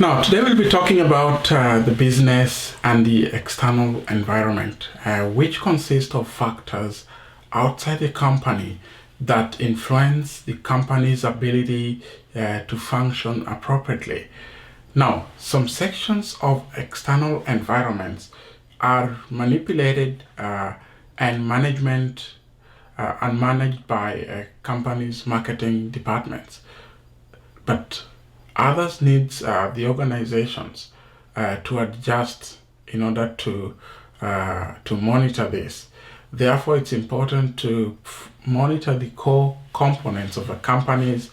Now, today we'll be talking about the business and the external environment, which consists of factors outside the company that influence the company's ability to function appropriately. Now, some sections of external environments are manipulated and managed by a company's marketing departments, but others needs the organizations to adjust in order to monitor this. Therefore, it's important to monitor the core components of a company's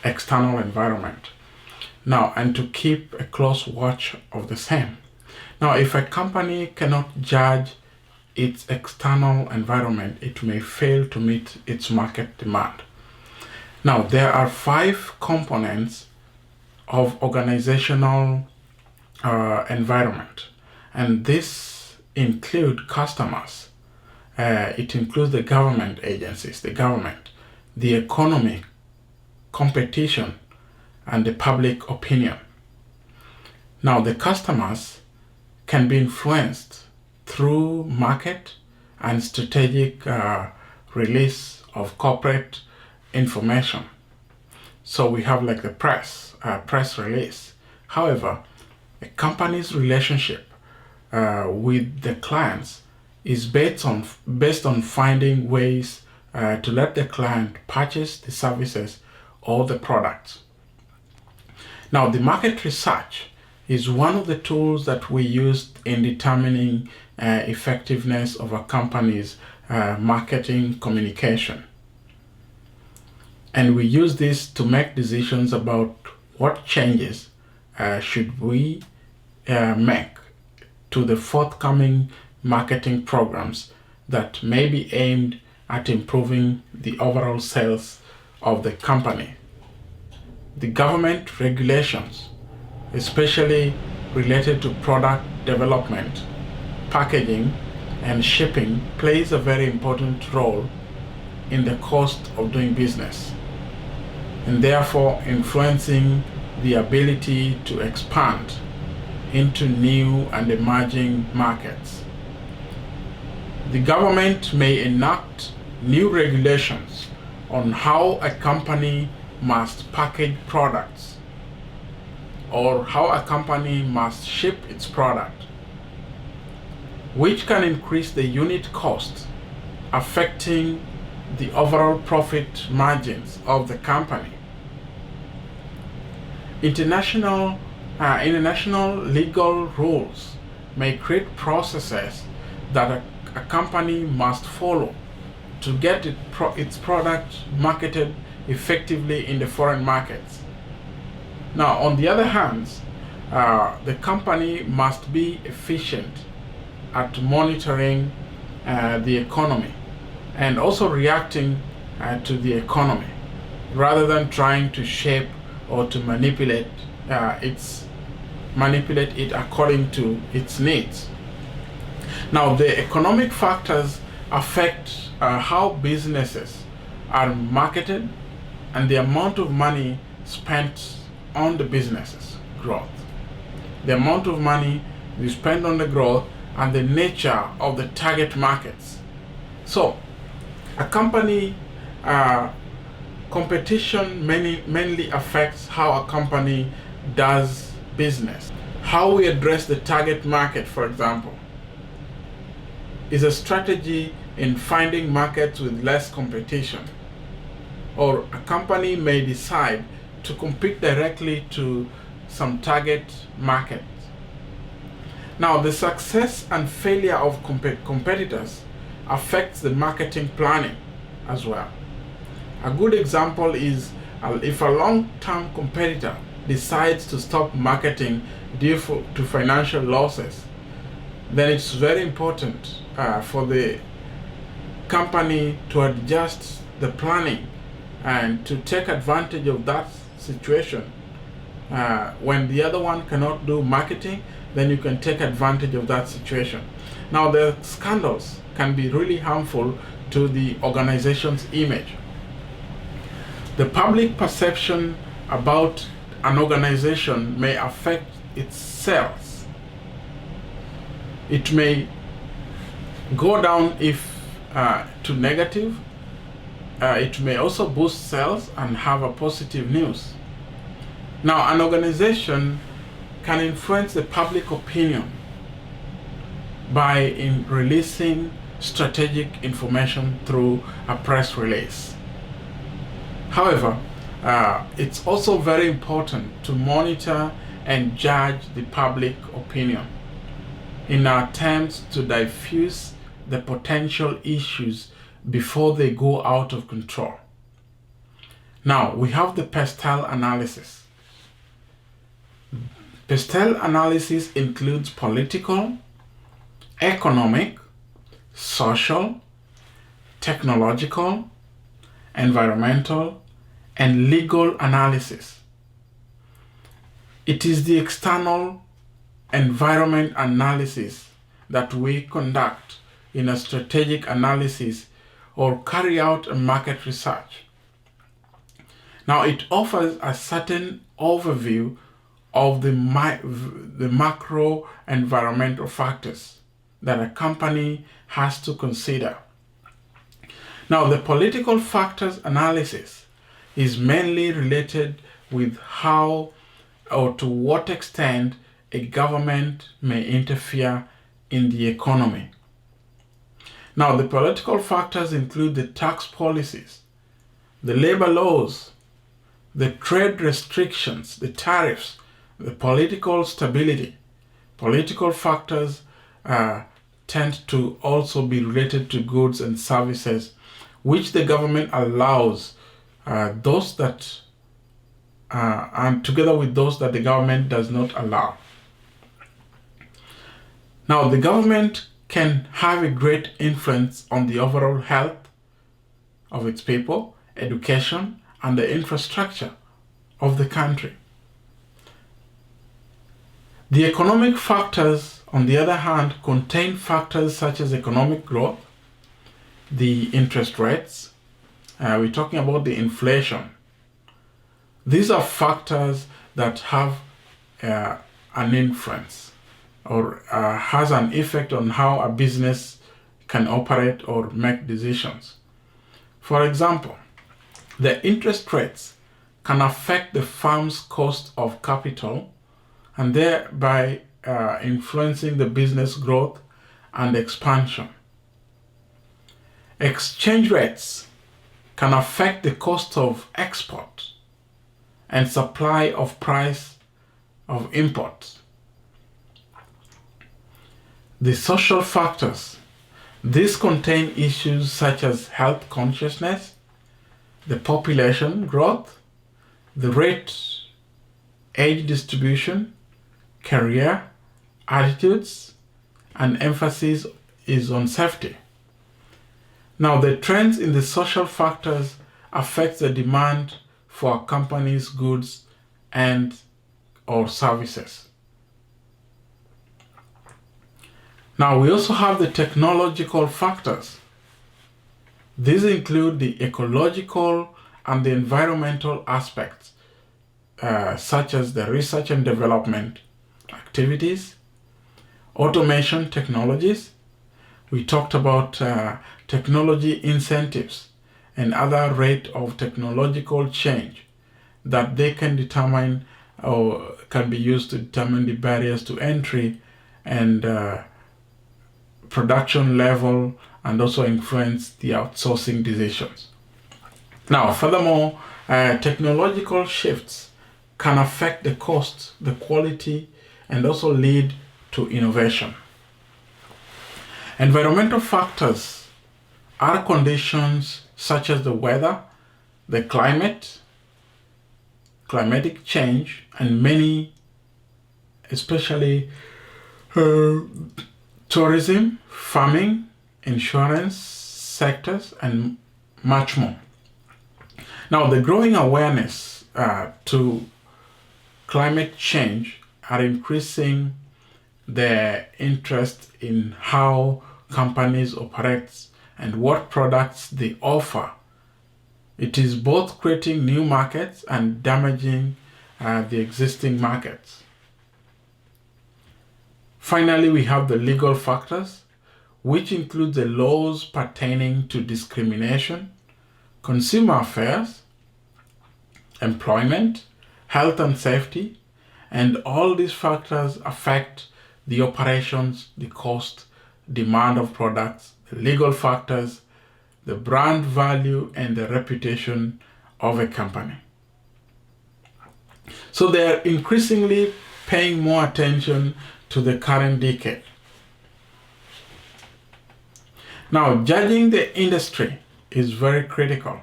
external environment. Now, and to keep a close watch of the same. Now, if a company cannot judge its external environment, it may fail to meet its market demand. Now, there are 5 components of organizational environment, and this include customers. It includes the government agencies, the economy, competition, and the public opinion. Now, the customers can be influenced through market and strategic release of corporate information. So we have like the press release. However, a company's relationship with the clients is based on finding ways to let the client purchase the services or the products. Now, the market research is one of the tools that we use in determining effectiveness of a company's marketing communication. And we use this to make decisions about what changes should we make to the forthcoming marketing programs that may be aimed at improving the overall sales of the company. The government regulations, especially related to product development, packaging, and shipping, plays a very important role in the cost of doing business, and therefore influencing the ability to expand into new and emerging markets. The government may enact new regulations on how a company must package products or how a company must ship its product, which can increase the unit cost, affecting the overall profit margins of the company. International legal rules may create processes that a company must follow to get its product marketed effectively in the foreign markets. Now, on the other hand, the company must be efficient at monitoring the economy and also reacting to the economy, rather than trying to shape or to manipulate it according to its needs. Now, the economic factors affect how businesses are marketed and the amount of money spent on the business's growth. The amount of money you spend on the growth and the nature of the target markets. So, a company competition mainly affects how a company does business. How we address the target market, for example, is a strategy in finding markets with less competition. Or a company may decide to compete directly to some target market. Now, the success and failure of competitors affects the marketing planning as well. A good example is if a long-term competitor decides to stop marketing due to financial losses, then it's very important for the company to adjust the planning and to take advantage of that situation. When the other one cannot do marketing, then you can take advantage of that situation. Now, the scandals can be really harmful to the organization's image. The public perception about an organization may affect its sales. It may go down if to negative. It may also boost sales and have a positive news. Now, an organization can influence the public opinion by releasing strategic information through a press release. However, it's also very important to monitor and judge the public opinion in our attempts to diffuse the potential issues before they go out of control. Now, we have the Pestel analysis. Pestel analysis includes political, economic, social, technological, environmental, and legal analysis. It is the external environment analysis that we conduct in a strategic analysis or carry out a market research. Now, it offers a certain overview of the macro environmental factors that a company has to consider. Now, the political factors analysis is mainly related with how or to what extent a government may interfere in the economy. Now, the political factors include the tax policies, the labor laws, the trade restrictions, the tariffs, the political stability. Political factors tend to also be related to goods and services which the government allows those that and together with those that the government does not allow. Now, the government can have a great influence on the overall health of its people, education, and the infrastructure of the country. The economic factors, on the other hand, contain factors such as economic growth, the interest rates. We're talking about the inflation. These are factors that have an influence or has an effect on how a business can operate or make decisions. For example, the interest rates can affect the firm's cost of capital and thereby influencing the business growth and expansion. Exchange rates can affect the cost of export and supply of price of imports. The social factors. These contain issues such as health consciousness, the population growth, the rate, age distribution, career, attitudes, and emphasis is on safety. Now, the trends in the social factors affect the demand for a company's goods and or services. Now, we also have the technological factors. These include the ecological and the environmental aspects, such as the research and development activities, automation technologies. We talked about technology incentives and other rate of technological change that they can determine or can be used to determine the barriers to entry and production level, and also influence the outsourcing decisions. Now, furthermore, technological shifts can affect the cost, the quality, and also lead to innovation. Environmental factors are conditions such as the weather, the climate, climatic change, and many, especially tourism, farming, insurance sectors, and much more. Now, the growing awareness to climate change are increasing the interest in how companies operate and what products they offer. It is both creating new markets and damaging the existing markets. Finally, we have the legal factors, which include the laws pertaining to discrimination, consumer affairs, employment, health and safety, and all these factors affect the operations, the cost, demand of products, the legal factors, the brand value, and the reputation of a company. So they are increasingly paying more attention to the current decade. Now, judging the industry is very critical.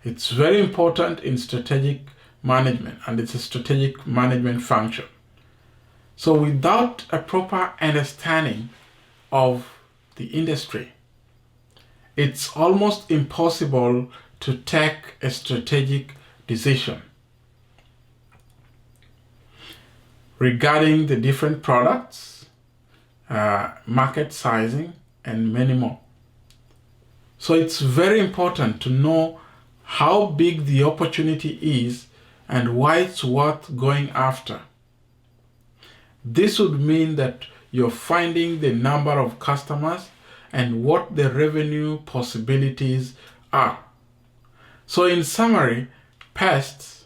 It's very important in strategic management, and it's a strategic management function. So without a proper understanding of the industry, it's almost impossible to take a strategic decision regarding the different products, market sizing, and many more. So it's very important to know how big the opportunity is and why it's worth going after. This would mean that you're finding the number of customers and what the revenue possibilities are. So in summary, pests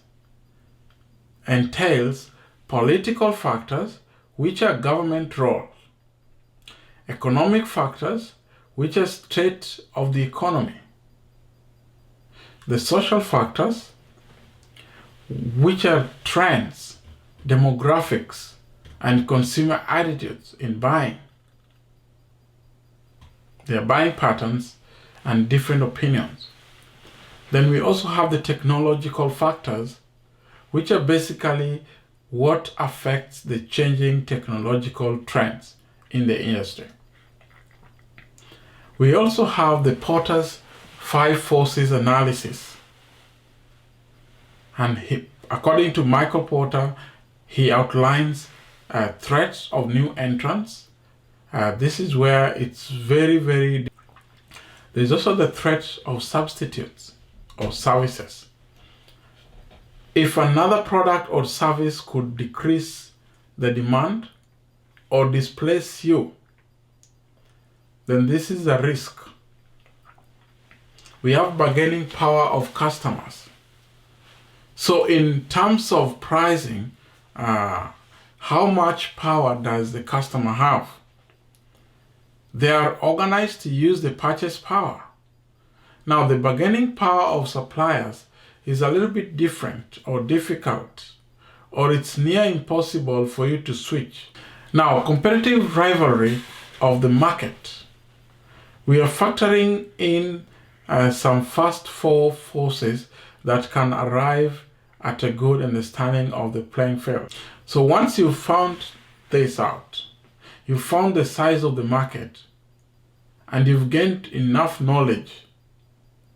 entails political factors, which are government roles, economic factors, which are state of the economy, the social factors, which are trends, demographics, and consumer attitudes in buying, their buying patterns, and different opinions. Then we also have the technological factors, which are basically what affects the changing technological trends in the industry. We also have the Porter's 5 forces analysis. And according to Michael Porter, he outlines threats of new entrants. This is where it's very. There's also the threat of substitutes or services. If another product or service could decrease the demand or displace you, then this is a risk. We have bargaining power of customers. So in terms of pricing, how much power does the customer have? They are organized to use the purchase power. Now, the bargaining power of suppliers is a little bit different or difficult, or it's near impossible for you to switch. Now, competitive rivalry of the market. We are factoring in some first 4 forces that can arrive at a good understanding of the playing field. So once you've found this out, you've found the size of the market, and you've gained enough knowledge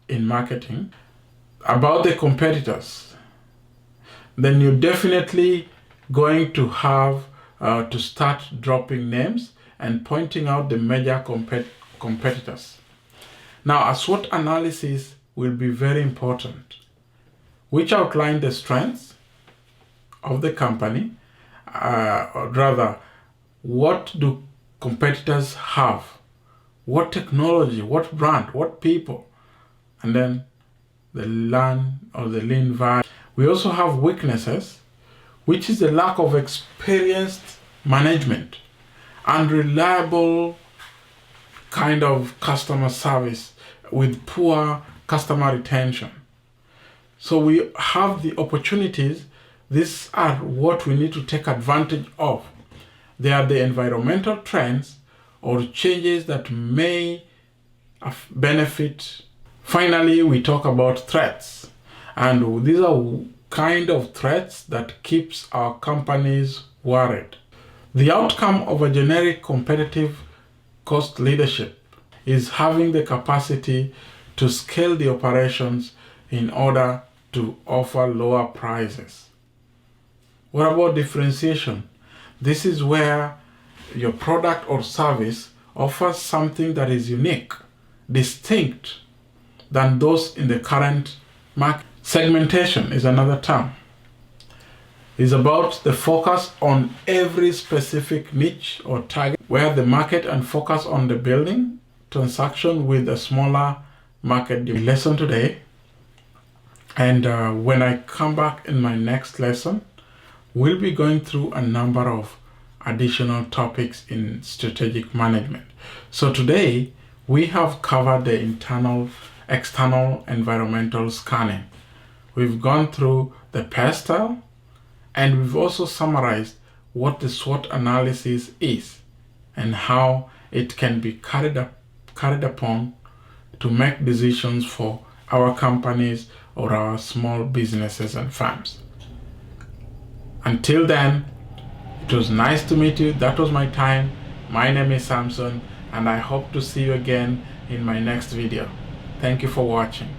in marketing about the competitors, then you're definitely going to have to start dropping names and pointing out the major competitors. Now, a SWOT analysis will be very important, which outline the strengths of the company, or rather, what do competitors have, what technology, what brand, what people, and then the lean value. We also have weaknesses, which is the lack of experienced management, unreliable kind of customer service with poor customer retention. So we have the opportunities. These are what we need to take advantage of. They are the environmental trends or changes that may benefit. Finally, we talk about threats, and these are kind of threats that keeps our companies worried. The outcome of a generic competitive cost leadership is having the capacity to scale the operations in order to offer lower prices. What about differentiation? This is where your product or service offers something that is unique, distinct than those in the current market. Segmentation is another term. is about the focus on every specific niche or target, where the market and focus on the building transaction with a smaller market lesson today. And when I come back in my next lesson, we'll be going through a number of additional topics in strategic management. So today we have covered the internal, external, environmental scanning. We've gone through the PESTEL, and we've also summarized what the SWOT analysis is and how it can be carried upon to make decisions for our companies or our small businesses and firms. Until then, it was nice to meet you. That was my time. My name is Samson, and I hope to see you again in my next video. Thank you for watching.